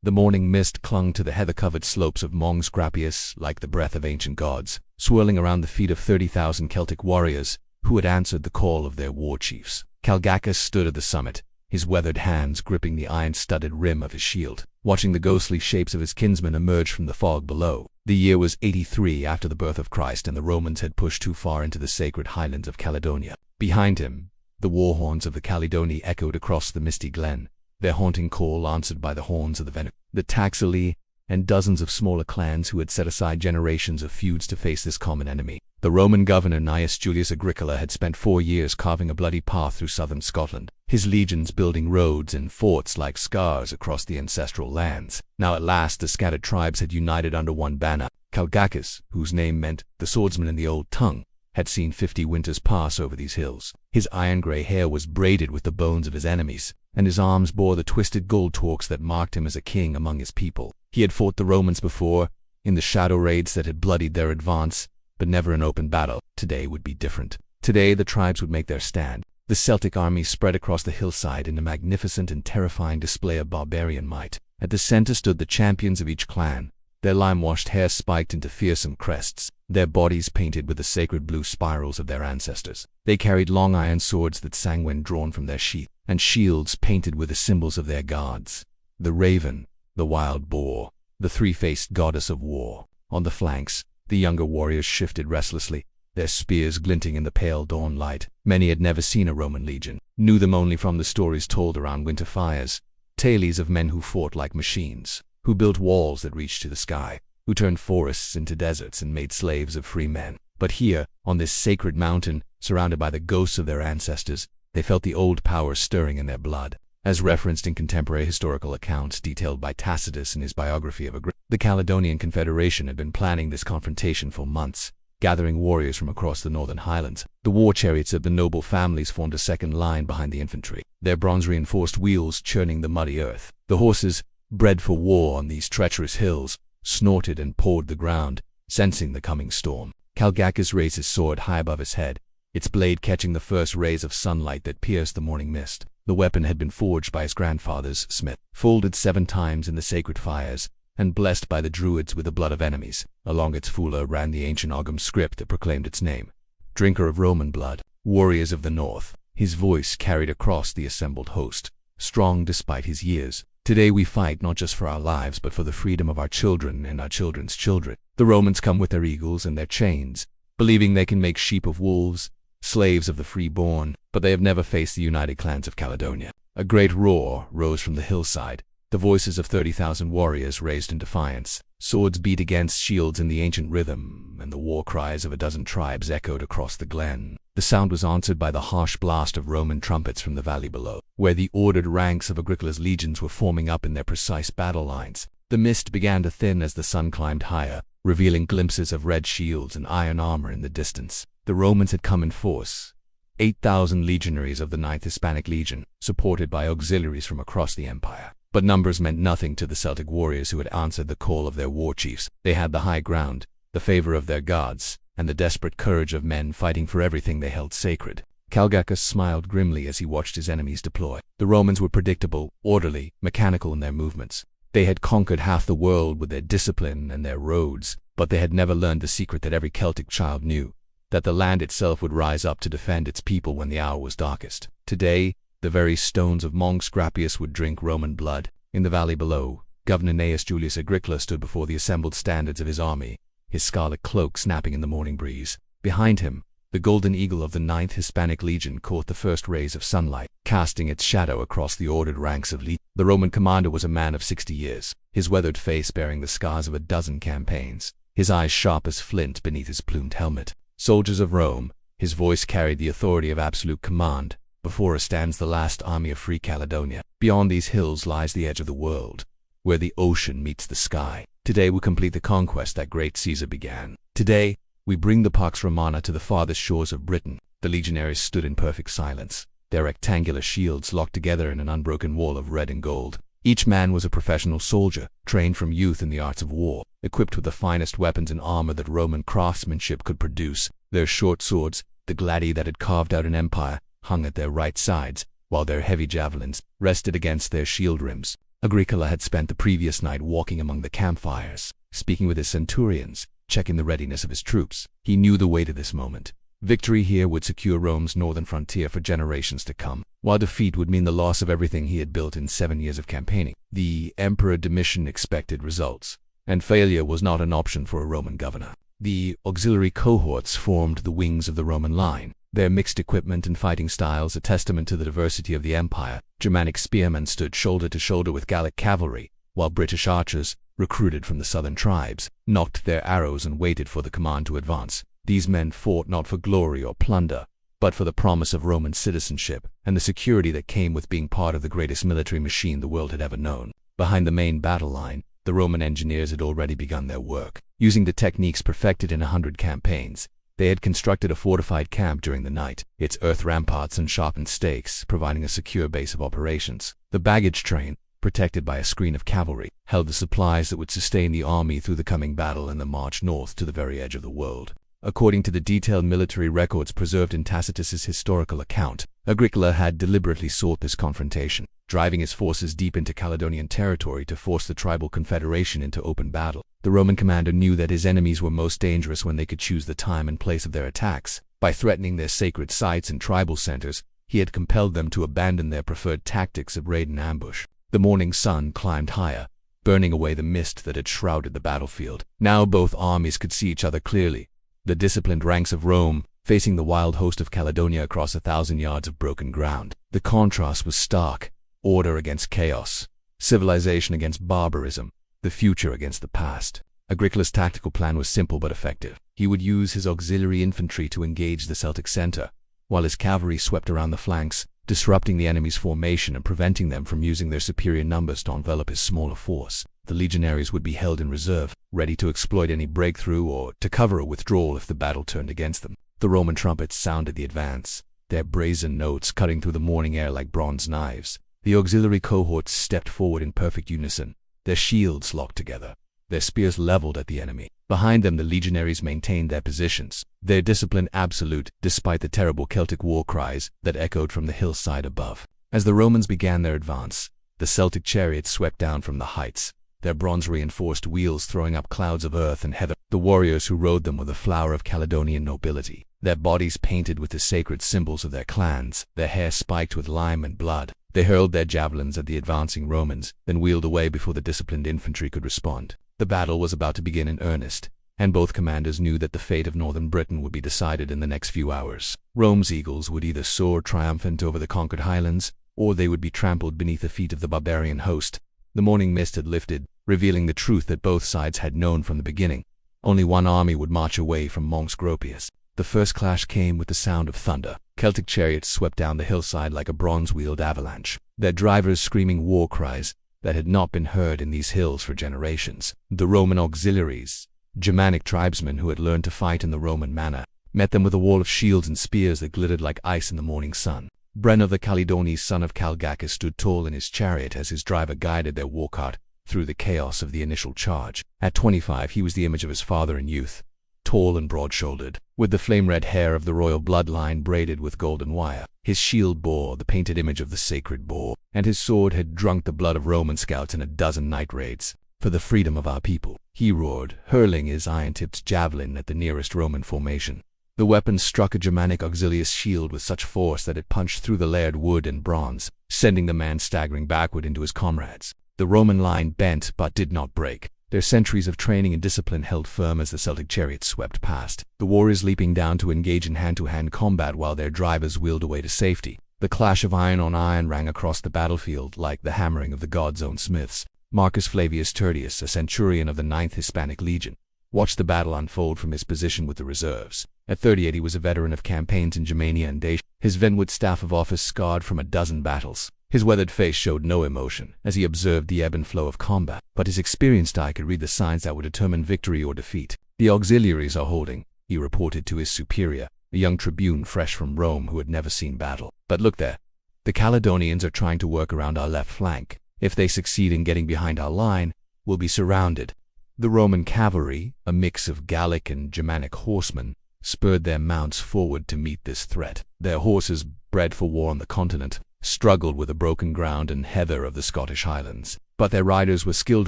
The morning mist clung to the heather-covered slopes of Mons Grappius like the breath of ancient gods, swirling around the feet of 30,000 Celtic warriors who had answered the call of their war chiefs. Calgacus stood at the summit, his weathered hands gripping the iron-studded rim of his shield, watching the ghostly shapes of his kinsmen emerge from the fog below. The year was 83 after the birth of Christ, and the Romans had pushed too far into the sacred highlands of Caledonia. Behind him, the war horns of the Caledoni echoed across the misty glen, their haunting call answered by the horns of the Venu, the Taxili, and dozens of smaller clans who had set aside generations of feuds to face this common enemy. The Roman governor Gnaeus Julius Agricola had spent 4 years carving a bloody path through southern Scotland, his legions building roads and forts like scars across the ancestral lands. Now at last the scattered tribes had united under one banner. Calgacus, whose name meant the swordsman in the old tongue, had seen 50 winters pass over these hills. His iron-gray hair was braided with the bones of his enemies, and his arms bore the twisted gold torques that marked him as a king among his people. He had fought the Romans before, in the shadow raids that had bloodied their advance, but never in open battle. Today would be different. Today the tribes would make their stand. The Celtic army spread across the hillside in a magnificent and terrifying display of barbarian might. At the center stood the champions of each clan, their lime-washed hair spiked into fearsome crests, their bodies painted with the sacred blue spirals of their ancestors. They carried long iron swords that sang when drawn from their sheath, and shields painted with the symbols of their gods: the raven, the wild boar, the three-faced goddess of war. On the flanks, the younger warriors shifted restlessly, their spears glinting in the pale dawn light. Many had never seen a Roman legion, knew them only from the stories told around winter fires, tales of men who fought like machines, who built walls that reached to the sky, who turned forests into deserts and made slaves of free men. But here, on this sacred mountain, surrounded by the ghosts of their ancestors, they felt the old power stirring in their blood. As referenced in contemporary historical accounts detailed by Tacitus in his biography of Agrippa, the Caledonian Confederation had been planning this confrontation for months, gathering warriors from across the northern highlands. The war chariots of the noble families formed a second line behind the infantry, their bronze-reinforced wheels churning the muddy earth. The horses, bred for war on these treacherous hills, snorted and pawed the ground, sensing the coming storm. Calgacus raised his sword high above his head, its blade catching the first rays of sunlight that pierced the morning mist. The weapon had been forged by his grandfather's smith, folded 7 times in the sacred fires, and blessed by the Druids with the blood of enemies. Along its fula ran the ancient Ogham script that proclaimed its name: "Drinker of Roman blood, warriors of the north." His voice carried across the assembled host, strong despite his years. Today we fight not just for our lives but for the freedom of our children and our children's children. The Romans come with their eagles and their chains, believing they can make sheep of wolves, slaves of the freeborn, but they have never faced the united clans of Caledonia. A great roar rose from the hillside. The voices of 30,000 warriors raised in defiance. Swords beat against shields in the ancient rhythm, and the war cries of a dozen tribes echoed across the glen. The sound was answered by the harsh blast of Roman trumpets from the valley below, where the ordered ranks of Agricola's legions were forming up in their precise battle lines. The mist began to thin as the sun climbed higher, revealing glimpses of red shields and iron armor in the distance. The Romans had come in force, 8,000 legionaries of the 9th Hispanic Legion, supported by auxiliaries from across the empire. But numbers meant nothing to the Celtic warriors who had answered the call of their war chiefs. They had the high ground, the favor of their gods, and the desperate courage of men fighting for everything they held sacred. Calgacus smiled grimly as he watched his enemies deploy. The Romans were predictable, orderly, mechanical in their movements. They had conquered half the world with their discipline and their roads, but they had never learned the secret that every Celtic child knew: that the land itself would rise up to defend its people when the hour was darkest. Today, the very stones of Mons Grappius would drink Roman blood. In the valley below, Governor Gnaeus Julius Agricola stood before the assembled standards of his army, his scarlet cloak snapping in the morning breeze. Behind him, the golden eagle of the 9th Hispanic Legion caught the first rays of sunlight, casting its shadow across the ordered ranks of legions. The Roman commander was a man of 60 years, his weathered face bearing the scars of a dozen campaigns, his eyes sharp as flint beneath his plumed helmet. Soldiers of Rome, his voice carried the authority of absolute command. Before us stands the last army of free Caledonia. Beyond these hills lies the edge of the world, where the ocean meets the sky. Today we complete the conquest that great Caesar began. Today, we bring the Pax Romana to the farthest shores of Britain. The legionaries stood in perfect silence, their rectangular shields locked together in an unbroken wall of red and gold. Each man was a professional soldier, trained from youth in the arts of war, equipped with the finest weapons and armor that Roman craftsmanship could produce. Their short swords, the gladi that had carved out an empire, hung at their right sides, while their heavy javelins rested against their shield rims. Agricola had spent the previous night walking among the campfires, speaking with his centurions, checking the readiness of his troops. He knew the way to this moment. Victory here would secure Rome's northern frontier for generations to come, while defeat would mean the loss of everything he had built in 7 years of campaigning. The Emperor Domitian expected results, and failure was not an option for a Roman governor. The auxiliary cohorts formed the wings of the Roman line, their mixed equipment and fighting styles a testament to the diversity of the empire. Germanic spearmen stood shoulder to shoulder with Gallic cavalry, while British archers, recruited from the southern tribes, nocked their arrows and waited for the command to advance. These men fought not for glory or plunder, but for the promise of Roman citizenship and the security that came with being part of the greatest military machine the world had ever known. Behind the main battle line, the Roman engineers had already begun their work. Using the techniques perfected in 100 campaigns, they had constructed a fortified camp during the night, its earth ramparts and sharpened stakes providing a secure base of operations. The baggage train, protected by a screen of cavalry, held the supplies that would sustain the army through the coming battle and the march north to the very edge of the world. According to the detailed military records preserved in Tacitus's historical account, Agricola had deliberately sought this confrontation, driving his forces deep into Caledonian territory to force the tribal confederation into open battle. The Roman commander knew that his enemies were most dangerous when they could choose the time and place of their attacks. By threatening their sacred sites and tribal centers, he had compelled them to abandon their preferred tactics of raid and ambush. The morning sun climbed higher, burning away the mist that had shrouded the battlefield. Now both armies could see each other clearly. The disciplined ranks of Rome, facing the wild host of Caledonia across 1,000 yards of broken ground. The contrast was stark. Order against chaos, civilization against barbarism, the future against the past. Agricola's tactical plan was simple but effective. He would use his auxiliary infantry to engage the Celtic center, while his cavalry swept around the flanks, disrupting the enemy's formation and preventing them from using their superior numbers to envelop his smaller force. The legionaries would be held in reserve, ready to exploit any breakthrough or to cover a withdrawal if the battle turned against them. The Roman trumpets sounded the advance, their brazen notes cutting through the morning air like bronze knives. The auxiliary cohorts stepped forward in perfect unison, their shields locked together, their spears leveled at the enemy. Behind them the legionaries maintained their positions, their discipline absolute despite the terrible Celtic war cries that echoed from the hillside above. As the Romans began their advance, the Celtic chariots swept down from the heights, their bronze-reinforced wheels throwing up clouds of earth and heather. The warriors who rode them were the flower of Caledonian nobility, their bodies painted with the sacred symbols of their clans, their hair spiked with lime and blood. They hurled their javelins at the advancing Romans, then wheeled away before the disciplined infantry could respond. The battle was about to begin in earnest, and both commanders knew that the fate of northern Britain would be decided in the next few hours. Rome's eagles would either soar triumphant over the conquered highlands, or they would be trampled beneath the feet of the barbarian host. The morning mist had lifted, revealing the truth that both sides had known from the beginning. Only one army would march away from Mons Gropius. The first clash came with the sound of thunder. Celtic chariots swept down the hillside like a bronze-wheeled avalanche, their drivers screaming war cries that had not been heard in these hills for generations. The Roman auxiliaries, Germanic tribesmen who had learned to fight in the Roman manner, met them with a wall of shields and spears that glittered like ice in the morning sun. Brenna the Caledonese son of Calgacus stood tall in his chariot as his driver guided their war cart through the chaos of the initial charge. At 25 he was the image of his father in youth, tall and broad-shouldered, with the flame-red hair of the royal bloodline braided with golden wire. His shield bore the painted image of the sacred boar, and his sword had drunk the blood of Roman scouts in a dozen night raids. For the freedom of our people, he roared, hurling his iron-tipped javelin at the nearest Roman formation. The weapon struck a Germanic auxilius shield with such force that it punched through the layered wood and bronze, sending the man staggering backward into his comrades. The Roman line bent but did not break. Their centuries of training and discipline held firm as the Celtic chariots swept past, the warriors leaping down to engage in hand-to-hand combat while their drivers wheeled away to safety. The clash of iron on iron rang across the battlefield like the hammering of the god's own smiths. Marcus Flavius Tertius, a centurion of the 9th Hispanic Legion, watched the battle unfold from his position with the reserves. At 38 he was a veteran of campaigns in Germania and Dacia, his Venwood staff of office scarred from a dozen battles. His weathered face showed no emotion as he observed the ebb and flow of combat, but his experienced eye could read the signs that would determine victory or defeat. "The auxiliaries are holding," he reported to his superior, a young tribune fresh from Rome who had never seen battle. "But look there. The Caledonians are trying to work around our left flank. If they succeed in getting behind our line, we'll be surrounded." The Roman cavalry, a mix of Gallic and Germanic horsemen, spurred their mounts forward to meet this threat. Their horses, bred for war on the continent, struggled with the broken ground and heather of the Scottish Highlands. But their riders were skilled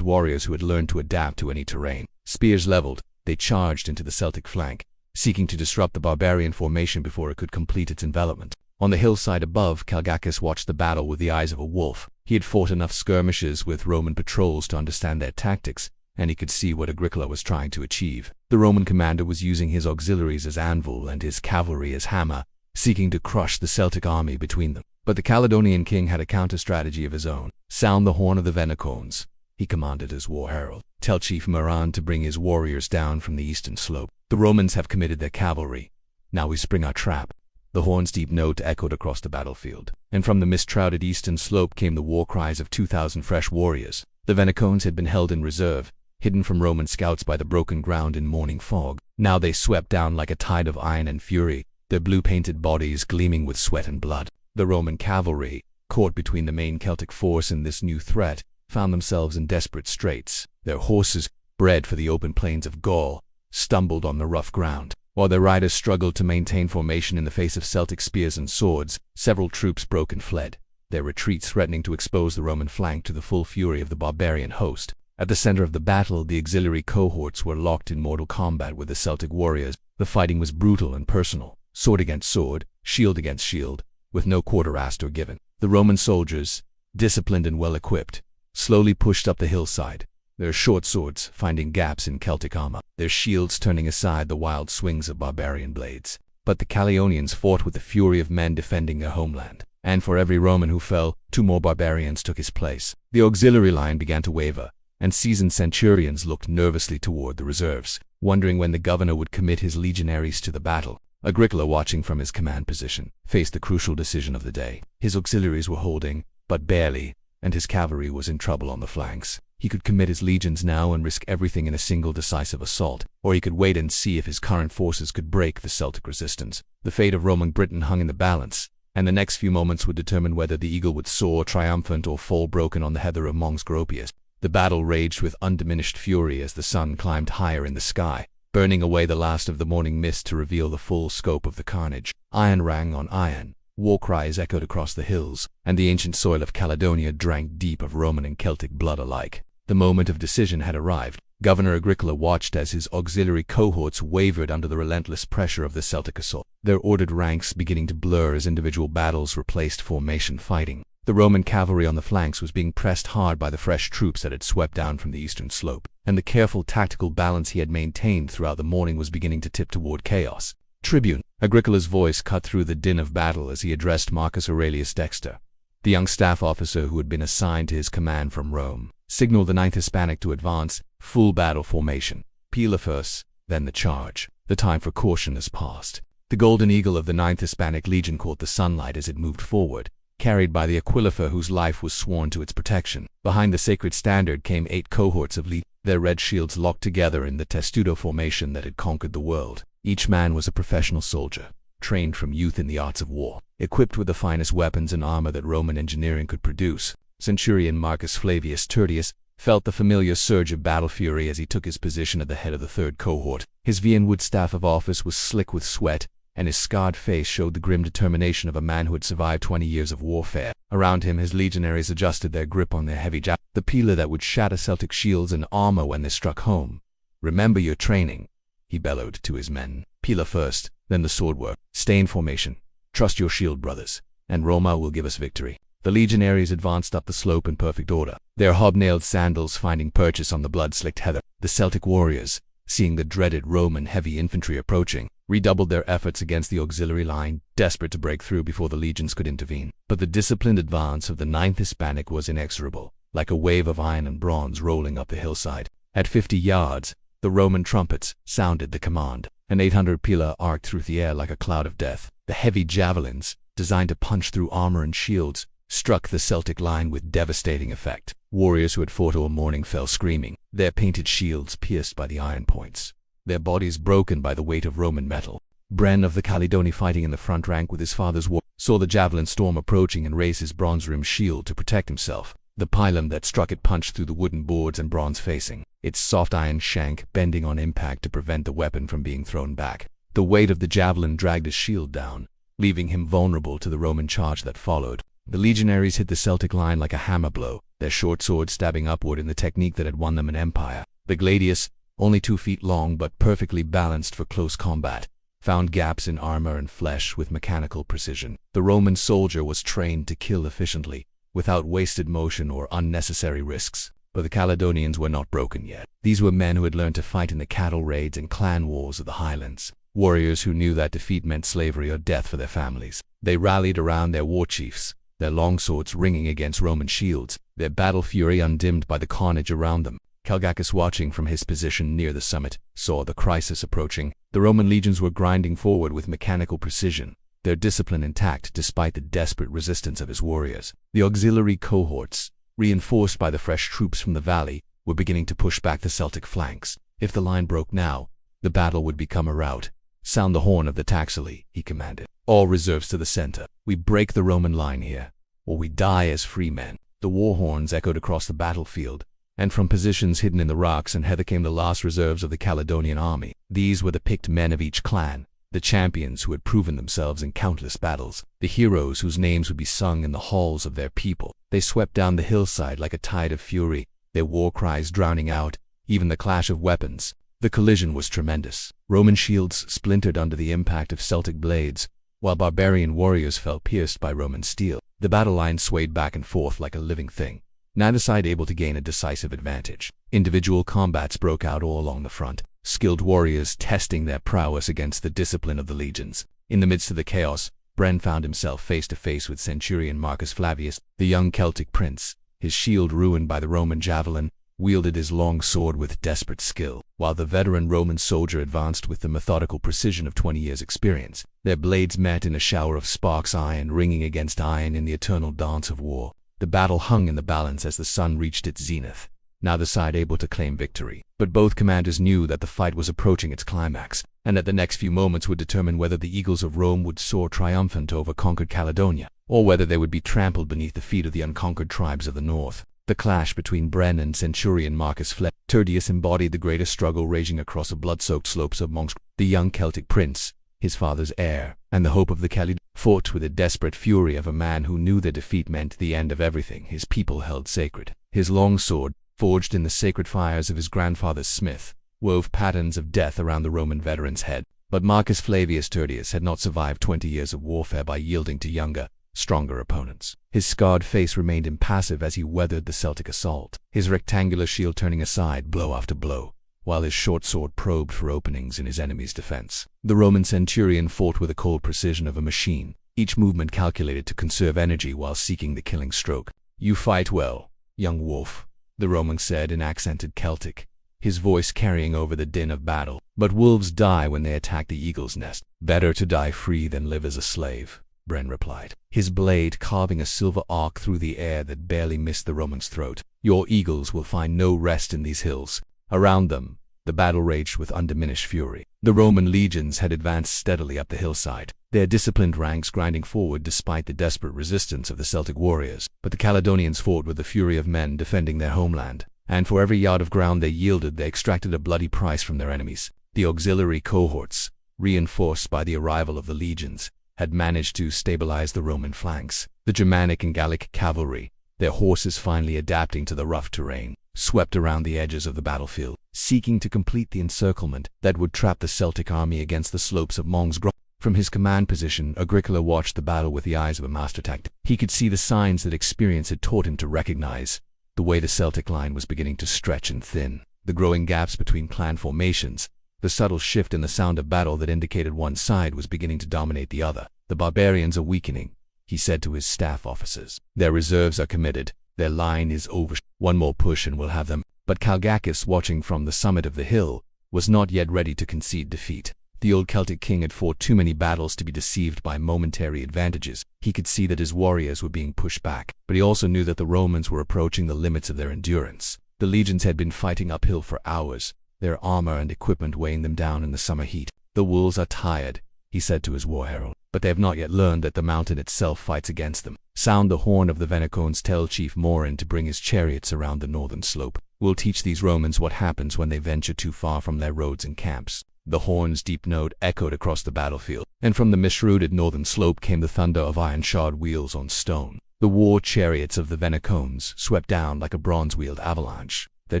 warriors who had learned to adapt to any terrain. Spears leveled, they charged into the Celtic flank, seeking to disrupt the barbarian formation before it could complete its envelopment. On the hillside above, Calgacus watched the battle with the eyes of a wolf. He had fought enough skirmishes with Roman patrols to understand their tactics, and he could see what Agricola was trying to achieve. The Roman commander was using his auxiliaries as anvil and his cavalry as hammer, seeking to crush the Celtic army between them. But the Caledonian king had a counter-strategy of his own. "Sound the horn of the Venacones," he commanded his war herald. "Tell Chief Moran to bring his warriors down from the eastern slope. The Romans have committed their cavalry. Now we spring our trap." The horn's deep note echoed across the battlefield, and from the mist-shrouded eastern slope came the war cries of 2,000 fresh warriors. The Venacones had been held in reserve, hidden from Roman scouts by the broken ground in morning fog. Now they swept down like a tide of iron and fury, their blue-painted bodies gleaming with sweat and blood. The Roman cavalry, caught between the main Celtic force and this new threat, found themselves in desperate straits. Their horses, bred for the open plains of Gaul, stumbled on the rough ground. While their riders struggled to maintain formation in the face of Celtic spears and swords, several troops broke and fled, their retreat threatening to expose the Roman flank to the full fury of the barbarian host. At the center of the battle, the auxiliary cohorts were locked in mortal combat with the Celtic warriors. The fighting was brutal and personal, sword against sword, shield against shield, with no quarter asked or given. The Roman soldiers, disciplined and well-equipped, slowly pushed up the hillside, their short swords finding gaps in Celtic armor, their shields turning aside the wild swings of barbarian blades. But the Caledonians fought with the fury of men defending their homeland, and for every Roman who fell, 2 more barbarians took his place. The auxiliary line began to waver, and seasoned centurions looked nervously toward the reserves, wondering when the governor would commit his legionaries to the battle. Agricola, watching from his command position, faced the crucial decision of the day. His auxiliaries were holding, but barely, and his cavalry was in trouble on the flanks. He could commit his legions now and risk everything in a single decisive assault, or he could wait and see if his current forces could break the Celtic resistance. The fate of Roman Britain hung in the balance, and the next few moments would determine whether the eagle would soar triumphant or fall broken on the heather of Mons Gropius. The battle raged with undiminished fury as the sun climbed higher in the sky, burning away the last of the morning mist to reveal the full scope of the carnage. Iron rang on iron, war cries echoed across the hills, and the ancient soil of Caledonia drank deep of Roman and Celtic blood alike. The moment of decision had arrived. Governor Agricola watched as his auxiliary cohorts wavered under the relentless pressure of the Celtic assault, their ordered ranks beginning to blur as individual battles replaced formation fighting. The Roman cavalry on the flanks was being pressed hard by the fresh troops that had swept down from the eastern slope, and the careful tactical balance he had maintained throughout the morning was beginning to tip toward chaos. "Tribune," Agricola's voice cut through the din of battle as he addressed Marcus Aurelius Dexter, the young staff officer who had been assigned to his command from Rome. "Signal the 9th Hispanic to advance, full battle formation. Pila first, then the charge. The time for caution has passed." The golden eagle of the 9th Hispanic Legion caught the sunlight as it moved forward, carried by the Aquilifer whose life was sworn to its protection. Behind the sacred standard came 8 cohorts of legions, their red shields locked together in the testudo formation that had conquered the world. Each man was a professional soldier, trained from youth in the arts of war, equipped with the finest weapons and armor that Roman engineering could produce. Centurion Marcus Flavius Tertius felt the familiar surge of battle fury as he took his position at the head of the 3rd cohort. His Vianwood staff of office was slick with sweat, and his scarred face showed the grim determination of a man who had survived 20 years of warfare. Around him, his legionaries adjusted their grip on their heavy javelins, the pila that would shatter Celtic shields and armor when they struck home. "Remember your training," he bellowed to his men. "Pila first, then the sword work. Stay in formation. Trust your shield, brothers, and Roma will give us victory." The legionaries advanced up the slope in perfect order, their hobnailed sandals finding purchase on the blood-slicked heather. The Celtic warriors, seeing the dreaded Roman heavy infantry approaching, redoubled their efforts against the auxiliary line, desperate to break through before the legions could intervene. But the disciplined advance of the 9th Hispanic was inexorable, like a wave of iron and bronze rolling up the hillside. At 50 yards, the Roman trumpets sounded the command. An 800 pila arced through the air like a cloud of death. The heavy javelins, designed to punch through armor and shields, struck the Celtic line with devastating effect. Warriors who had fought all morning fell screaming, their painted shields pierced by the iron points, their bodies broken by the weight of Roman metal. Bren of the Caledoni, fighting in the front rank with his father's war, saw the javelin storm approaching and raised his bronze-rimmed shield to protect himself. The pilum that struck it punched through the wooden boards and bronze facing, its soft iron shank bending on impact to prevent the weapon from being thrown back. The weight of the javelin dragged his shield down, leaving him vulnerable to the Roman charge that followed. The legionaries hit the Celtic line like a hammer blow, their short swords stabbing upward in the technique that had won them an empire. The gladius, only 2 feet long but perfectly balanced for close combat, found gaps in armor and flesh with mechanical precision. The Roman soldier was trained to kill efficiently, without wasted motion or unnecessary risks. But the Caledonians were not broken yet. These were men who had learned to fight in the cattle raids and clan wars of the Highlands. Warriors who knew that defeat meant slavery or death for their families. They rallied around their war chiefs, their longswords ringing against Roman shields, their battle fury undimmed by the carnage around them. Calgacus, watching from his position near the summit, saw the crisis approaching. The Roman legions were grinding forward with mechanical precision, their discipline intact despite the desperate resistance of his warriors. The auxiliary cohorts, reinforced by the fresh troops from the valley, were beginning to push back the Celtic flanks. If the line broke now, the battle would become a rout. "Sound the horn of the Taxili," he commanded. "All reserves to the center. We break the Roman line here, or we die as free men." The war horns echoed across the battlefield, and from positions hidden in the rocks and heather came the last reserves of the Caledonian army. These were the picked men of each clan, the champions who had proven themselves in countless battles, the heroes whose names would be sung in the halls of their people. They swept down the hillside like a tide of fury, their war cries drowning out even the clash of weapons. The collision was tremendous. Roman shields splintered under the impact of Celtic blades, while barbarian warriors fell pierced by Roman steel. The battle line swayed back and forth like a living thing, neither side able to gain a decisive advantage. Individual combats broke out all along the front, skilled warriors testing their prowess against the discipline of the legions. In the midst of the chaos, Bren found himself face to face with Centurion Marcus Flavius, the young Celtic prince. His shield ruined by the Roman javelin, wielded his long sword with desperate skill, while the veteran Roman soldier advanced with the methodical precision of 20 years' experience. Their blades met in a shower of sparks, iron ringing against iron in the eternal dance of war. The battle hung in the balance as the sun reached its zenith, neither side able to claim victory. But both commanders knew that the fight was approaching its climax, and that the next few moments would determine whether the eagles of Rome would soar triumphant over conquered Caledonia, or whether they would be trampled beneath the feet of the unconquered tribes of the north. The clash between Bren and Centurion Marcus Flavius Tertius embodied the greatest struggle raging across the blood-soaked slopes of Monks. The young Celtic prince, his father's heir, and the hope of the Caledonians, fought with the desperate fury of a man who knew that defeat meant the end of everything his people held sacred. His long sword, forged in the sacred fires of his grandfather's smith, wove patterns of death around the Roman veteran's head. But Marcus Flavius Tertius had not survived 20 years of warfare by yielding to younger, stronger opponents. His scarred face remained impassive as he weathered the Celtic assault, his rectangular shield turning aside blow after blow, while his short sword probed for openings in his enemy's defense. The Roman centurion fought with the cold precision of a machine, each movement calculated to conserve energy while seeking the killing stroke. "You fight well, young wolf," the Roman said in accented Celtic, his voice carrying over the din of battle. "But wolves die when they attack the eagle's nest. Better to die free than live as a slave," Bren replied, his blade carving a silver arc through the air that barely missed the Roman's throat. "Your eagles will find no rest in these hills." Around them, the battle raged with undiminished fury. The Roman legions had advanced steadily up the hillside, their disciplined ranks grinding forward despite the desperate resistance of the Celtic warriors. But the Caledonians fought with the fury of men defending their homeland, and for every yard of ground they yielded, they extracted a bloody price from their enemies. The auxiliary cohorts, reinforced by the arrival of the legions, had managed to stabilize the Roman flanks. The Germanic and Gallic cavalry, their horses finally adapting to the rough terrain, swept around the edges of the battlefield, seeking to complete the encirclement that would trap the Celtic army against the slopes of Mons. From his command position, Agricola watched the battle with the eyes of a master tactician. He could see the signs that experience had taught him to recognize: the way the Celtic line was beginning to stretch and thin, the growing gaps between clan formations, the subtle shift in the sound of battle that indicated one side was beginning to dominate the other. "The barbarians are weakening," he said to his staff officers. "Their reserves are committed. Their line is over. One more push and we'll have them." But Calgacus, watching from the summit of the hill, was not yet ready to concede defeat. The old Celtic king had fought too many battles to be deceived by momentary advantages. He could see that his warriors were being pushed back, but he also knew that the Romans were approaching the limits of their endurance. The legions had been fighting uphill for hours, their armor and equipment weighing them down in the summer heat. "The wolves are tired," he said to his war herald, "but they have not yet learned that the mountain itself fights against them. Sound the horn of the Venacones, tell Chief Morin to bring his chariots around the northern slope. We'll teach these Romans what happens when they venture too far from their roads and camps." The horn's deep note echoed across the battlefield, and from the mist-rooted northern slope came the thunder of iron-shod wheels on stone. The war chariots of the Venicones swept down like a bronze-wheeled avalanche, their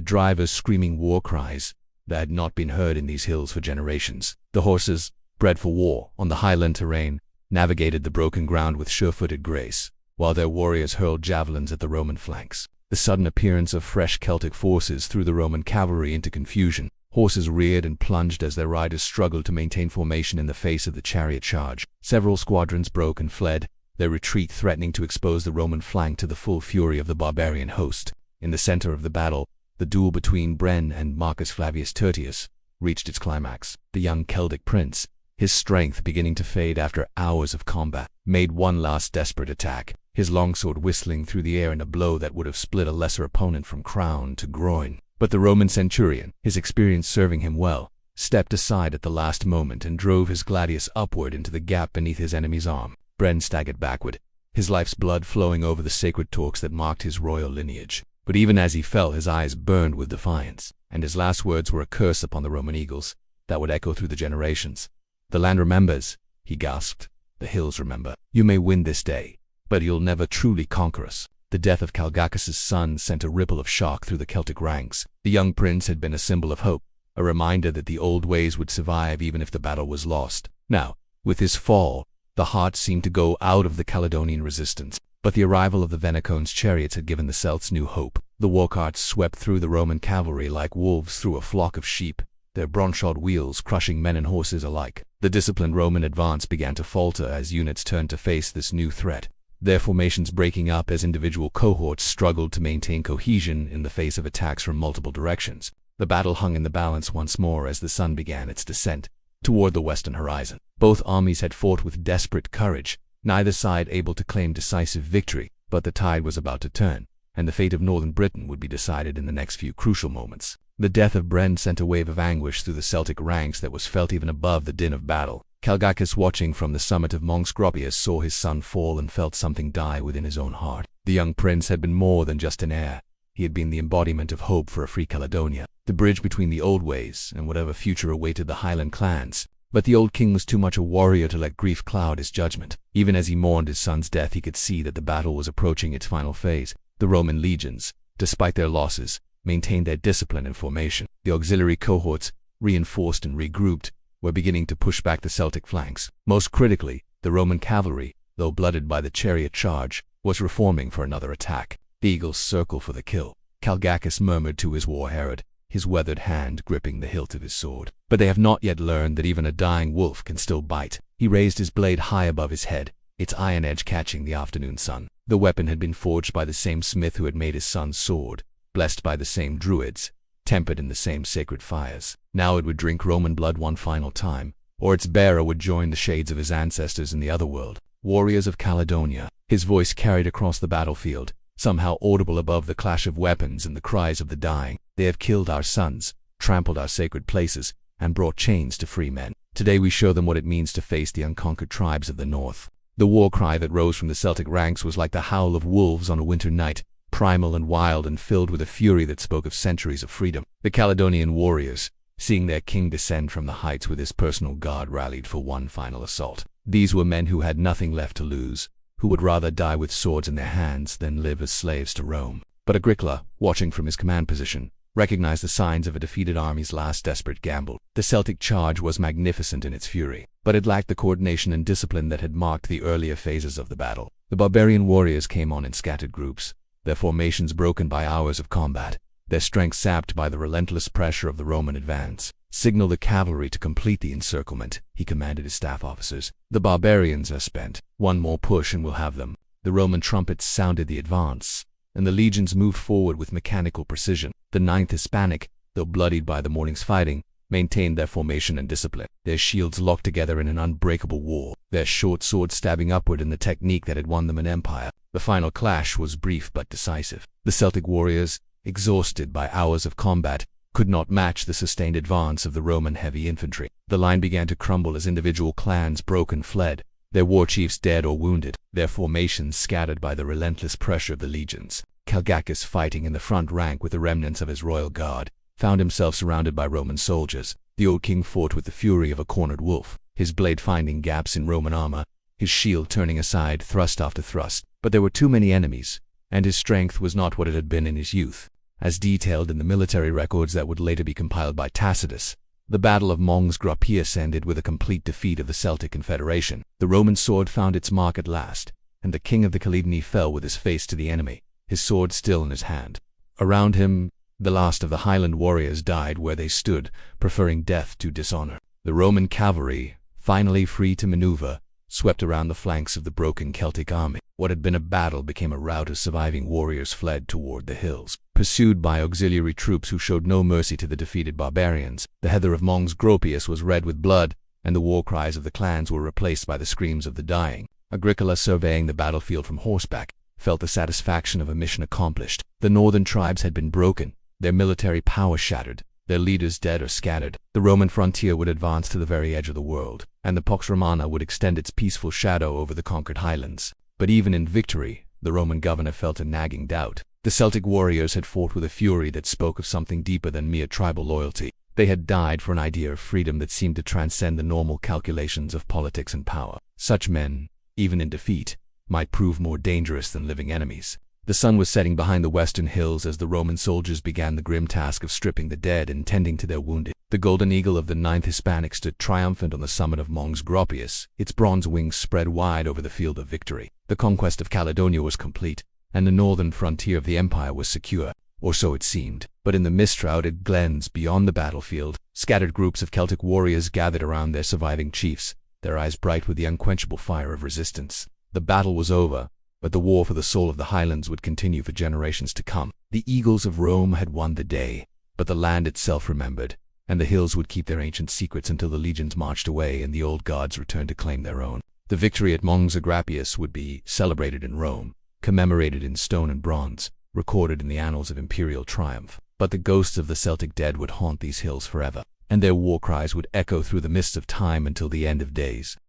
drivers screaming war cries that had not been heard in these hills for generations. The horses, bred for war on the highland terrain, navigated the broken ground with sure-footed grace, while their warriors hurled javelins at the Roman flanks. The sudden appearance of fresh Celtic forces threw the Roman cavalry into confusion. Horses reared and plunged as their riders struggled to maintain formation in the face of the chariot charge. Several squadrons broke and fled, their retreat threatening to expose the Roman flank to the full fury of the barbarian host. In the center of the battle, the duel between Bren and Marcus Flavius Tertius reached its climax. The young Celtic prince, his strength beginning to fade after hours of combat, made one last desperate attack, his longsword whistling through the air in a blow that would have split a lesser opponent from crown to groin. But the Roman centurion, his experience serving him well, stepped aside at the last moment and drove his gladius upward into the gap beneath his enemy's arm. Bren staggered backward, his life's blood flowing over the sacred torques that marked his royal lineage. But even as he fell, his eyes burned with defiance, and his last words were a curse upon the Roman eagles that would echo through the generations. "The land remembers," he gasped. "The hills remember. You may win this day, but you'll never truly conquer us." The death of Calgacus's son sent a ripple of shock through the Celtic ranks. The young prince had been a symbol of hope, a reminder that the old ways would survive even if the battle was lost. Now, with his fall, the heart seemed to go out of the Caledonian resistance. But the arrival of the Venicones' chariots had given the Celts new hope. The war carts swept through the Roman cavalry like wolves through a flock of sheep, their bronze-shod wheels crushing men and horses alike. The disciplined Roman advance began to falter as units turned to face this new threat, their formations breaking up as individual cohorts struggled to maintain cohesion in the face of attacks from multiple directions. The battle hung in the balance once more as the sun began its descent toward the western horizon. Both armies had fought with desperate courage, neither side able to claim decisive victory, but the tide was about to turn, and the fate of northern Britain would be decided in the next few crucial moments. The death of Bren sent a wave of anguish through the Celtic ranks that was felt even above the din of battle. Calgacus, watching from the summit of Mons Gropius, saw his son fall and felt something die within his own heart. The young prince had been more than just an heir. He had been the embodiment of hope for a free Caledonia, the bridge between the old ways and whatever future awaited the Highland clans. But the old king was too much a warrior to let grief cloud his judgment. Even as he mourned his son's death, he could see that the battle was approaching its final phase. The Roman legions, despite their losses, maintained their discipline and formation. The auxiliary cohorts, reinforced and regrouped, were beginning to push back the Celtic flanks. Most critically, the Roman cavalry, though blooded by the chariot charge, was reforming for another attack. The eagles circled for the kill. Calgacus murmured to his war herald, his weathered hand gripping the hilt of his sword. "But they have not yet learned that even a dying wolf can still bite." He raised his blade high above his head, its iron edge catching the afternoon sun. The weapon had been forged by the same smith who had made his son's sword, blessed by the same druids, tempered in the same sacred fires. Now it would drink Roman blood one final time, or its bearer would join the shades of his ancestors in the other world. "Warriors of Caledonia," his voice carried across the battlefield, somehow audible above the clash of weapons and the cries of the dying. "They have killed our sons, trampled our sacred places, and brought chains to free men. Today we show them what it means to face the unconquered tribes of the north." The war cry that rose from the Celtic ranks was like the howl of wolves on a winter night, primal and wild and filled with a fury that spoke of centuries of freedom. The Caledonian warriors, seeing their king descend from the heights with his personal guard, rallied for one final assault. These were men who had nothing left to lose, who would rather die with swords in their hands than live as slaves to Rome. But Agricola, watching from his command position, recognized the signs of a defeated army's last desperate gamble. The Celtic charge was magnificent in its fury, but it lacked the coordination and discipline that had marked the earlier phases of the battle. The barbarian warriors came on in scattered groups, their formations broken by hours of combat, their strength sapped by the relentless pressure of the Roman advance. "Signal the cavalry to complete the encirclement," he commanded his staff officers. "The barbarians are spent. One more push and we'll have them." The Roman trumpets sounded the advance, and the legions moved forward with mechanical precision. The 9th Hispanic, though bloodied by the morning's fighting, maintained their formation and discipline, their shields locked together in an unbreakable wall, their short swords stabbing upward in the technique that had won them an empire. The final clash was brief but decisive. The Celtic warriors, exhausted by hours of combat, could not match the sustained advance of the Roman heavy infantry. The line began to crumble as individual clans broke and fled, their war chiefs dead or wounded, their formations scattered by the relentless pressure of the legions. Calgacus, fighting in the front rank with the remnants of his royal guard, found himself surrounded by Roman soldiers. The old king fought with the fury of a cornered wolf, his blade finding gaps in Roman armor, his shield turning aside thrust after thrust. But there were too many enemies, and his strength was not what it had been in his youth. As detailed in the military records that would later be compiled by Tacitus, the Battle of Mons Graupius ended with a complete defeat of the Celtic Confederation. The Roman sword found its mark at last, and the king of the Caledoni fell with his face to the enemy, his sword still in his hand. Around him, the last of the Highland warriors died where they stood, preferring death to dishonor. The Roman cavalry, finally free to maneuver, swept around the flanks of the broken Celtic army. What had been a battle became a rout as surviving warriors fled toward the hills, pursued by auxiliary troops who showed no mercy to the defeated barbarians. The heather of Mons Graupius was red with blood, and the war cries of the clans were replaced by the screams of the dying. Agricola, surveying the battlefield from horseback, felt the satisfaction of a mission accomplished. The northern tribes had been broken, their military power shattered, their leaders dead or scattered. The Roman frontier would advance to the very edge of the world, and the Pax Romana would extend its peaceful shadow over the conquered highlands. But even in victory, the Roman governor felt a nagging doubt. The Celtic warriors had fought with a fury that spoke of something deeper than mere tribal loyalty. They had died for an idea of freedom that seemed to transcend the normal calculations of politics and power. Such men, even in defeat, might prove more dangerous than living enemies. The sun was setting behind the western hills as the Roman soldiers began the grim task of stripping the dead and tending to their wounded. The golden eagle of the 9th Hispanic stood triumphant on the summit of Mons Graupius, its bronze wings spread wide over the field of victory. The conquest of Caledonia was complete, and the northern frontier of the empire was secure, or so it seemed. But in the mist-shrouded glens beyond the battlefield, scattered groups of Celtic warriors gathered around their surviving chiefs, their eyes bright with the unquenchable fire of resistance. The battle was over, but the war for the soul of the highlands would continue for generations to come. The eagles of Rome had won the day, but the land itself remembered, and the hills would keep their ancient secrets until the legions marched away and the old gods returned to claim their own. The victory at Mons Graupius would be celebrated in Rome, commemorated in stone and bronze, recorded in the annals of imperial triumph. But the ghosts of the Celtic dead would haunt these hills forever, and their war cries would echo through the mists of time until the end of days.